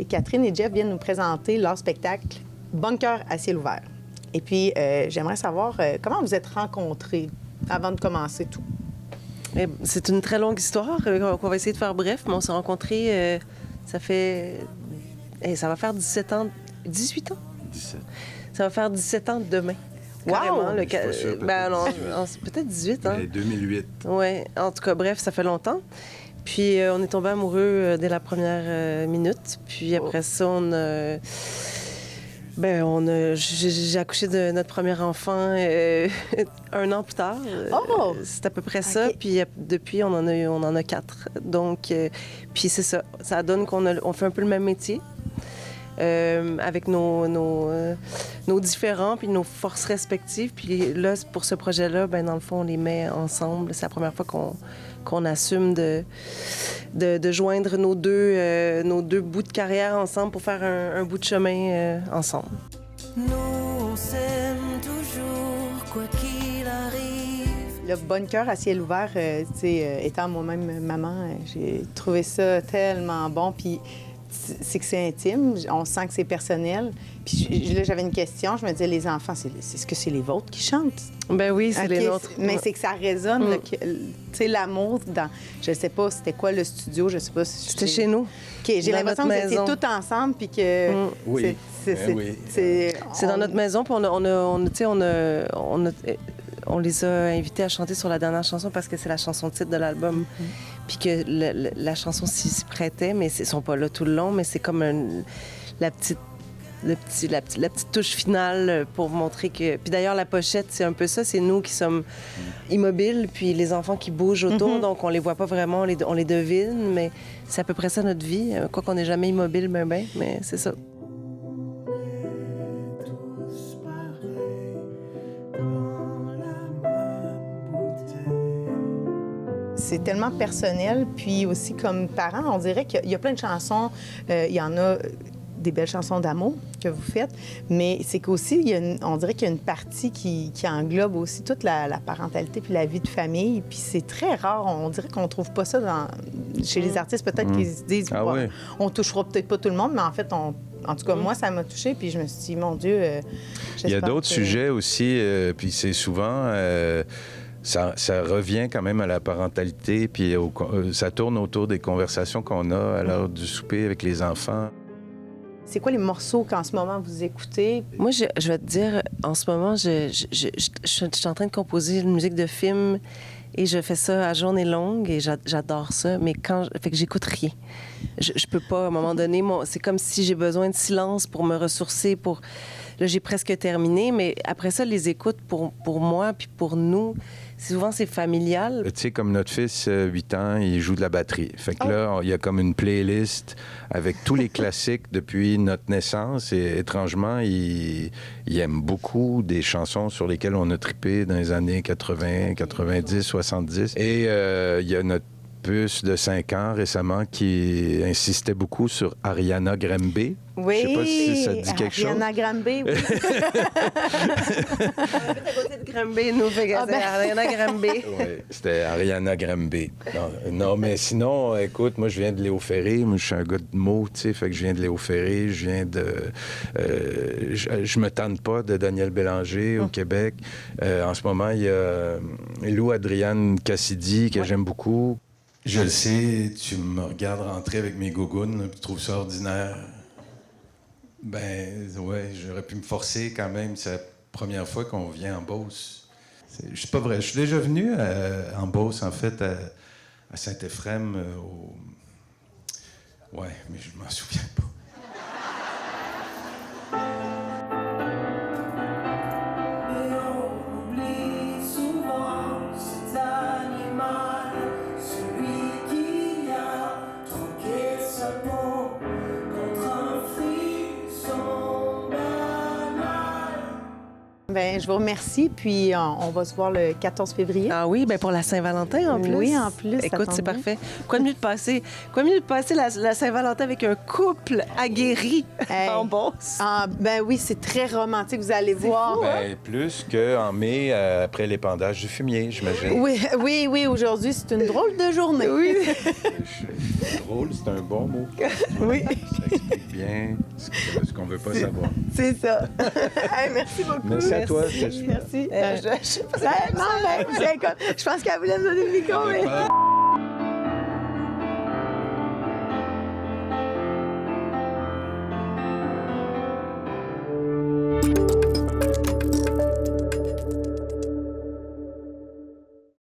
Catherine et Jeff viennent nous présenter leur spectacle Bunker à ciel ouvert. Et puis, j'aimerais savoir comment vous êtes rencontrés avant de commencer tout. C'est une très longue histoire qu'on va essayer de faire bref, mais on s'est rencontrés, ça va faire 18 ans. 17. Ça va faire 17 ans demain. Carrément, Wow! Peut-être 18, hein? 2008. Oui, en tout cas, bref, ça fait longtemps. Puis on est tombés amoureux dès la première minute. Puis après ça, j'ai accouché de notre premier enfant 1 an plus tard. C'est à peu près ça. Puis depuis, on en a 4. Donc, puis c'est ça. Ça donne qu'on fait un peu le même métier. Avec nos différents puis nos forces respectives. Puis là, pour ce projet-là, dans le fond, on les met ensemble. C'est la première fois qu'on assume de joindre nos deux bouts de carrière ensemble pour faire un bout de chemin ensemble. Nous, on s'aime toujours, quoi qu'il arrive. Le Bunker à ciel ouvert, étant moi-même maman, j'ai trouvé ça tellement bon. Puis c'est que c'est intime, on sent que c'est personnel. Puis là, j'avais une question, je me disais, les enfants, est-ce que c'est les vôtres qui chantent? Ben oui, c'est les nôtres. Mais c'est que ça résonne, tu sais, l'amour dans... Je sais pas, c'était quoi le studio, je sais pas si... C'était chez nous. OK, j'ai l'impression que vous étiez tous ensemble, puis que... Oui. C'est dans notre maison, puis on les a invités à chanter sur la dernière chanson parce que c'est la chanson titre de l'album. Puis que la chanson s'y prêtait, mais ils sont pas là tout le long, mais c'est comme la petite touche finale pour montrer que... Puis d'ailleurs, la pochette, c'est un peu ça. C'est nous qui sommes immobiles, puis les enfants qui bougent autour, donc on les voit pas vraiment, on les devine, mais c'est à peu près ça notre vie. Quoi qu'on n'est jamais immobile, mais c'est ça. C'est tellement personnel, puis aussi comme parent, on dirait qu'il y a plein de chansons, il y en a des belles chansons d'amour que vous faites, mais c'est qu'aussi, on dirait qu'il y a une partie qui englobe aussi toute la parentalité puis la vie de famille, puis c'est très rare, on dirait qu'on trouve pas ça chez les artistes, peut-être qu'ils se disent, on touchera peut-être pas tout le monde, mais en fait, en tout cas, moi, ça m'a touchée, puis je me suis dit, mon Dieu, il y a d'autres sujets aussi, puis c'est souvent... Ça revient quand même à la parentalité, puis ça tourne autour des conversations qu'on a à l'heure du souper avec les enfants. C'est quoi les morceaux qu'en ce moment vous écoutez? Moi, je vais te dire, en ce moment, je suis en train de composer une musique de film et je fais ça à journée longue et j'adore ça, mais fait que j'écoute rien. Je peux pas, à un moment donné, c'est comme si j'ai besoin de silence pour me ressourcer, Là, j'ai presque terminé, mais après ça, les écoutes pour moi puis pour nous, souvent, c'est familial. Tu sais, comme notre fils, 8 ans, il joue de la batterie. Fait que là, il y a comme une playlist avec tous les classiques depuis notre naissance. Et étrangement, il aime beaucoup des chansons sur lesquelles on a trippé dans les années 80, 90, 70. Et il y a notre puce de 5 ans récemment qui insistait beaucoup sur Ariana Grande. Oui, je sais pas si ça te dit quelque chose. Ariana Grande, oui. À côté de Grande, nous, fait Ariana Grande. Oui, c'était Ariana Grande. Non, mais sinon, écoute, moi, je viens de Léo Ferré. Moi, je suis un gars de mots, tu sais, fait que je viens de Léo Ferré. Je viens de... je me tente pas de Daniel Bélanger au Québec. En ce moment, il y a Lou Adrienne Cassidy, que j'aime beaucoup. Je le sais, tu me regardes rentrer avec mes gougounes, tu trouves ça ordinaire. Ben, ouais, j'aurais pu me forcer quand même. C'est la première fois qu'on vient en Beauce. C'est pas vrai. Je suis déjà venu en Beauce, en fait, à Saint-Éphrem. Ouais, mais je m'en souviens pas. Bien, ben je vous remercie. Puis on va se voir le 14 février. Ah oui, bien pour la Saint-Valentin en plus. Oui, en plus. ça Écoute, tombe c'est bien. parfait. Quoi de mieux de passer la Saint-Valentin avec un couple aguerri Hey. en Beauce? Ah, ben oui, c'est très romantique. Vous allez voir. Ben, plus qu'en mai, après l'épandage du fumier, j'imagine. Oui, aujourd'hui, c'est une drôle de journée. Oui. Drôle, c'est un bon mot. Oui, Ça explique bien ce qu'on veut pas savoir. c'est ça. Hey, merci beaucoup. Merci à toi, c'était super. Merci. Je sais pas. Non, ben, écoute, je pense qu'elle voulait me donner le micro, mais...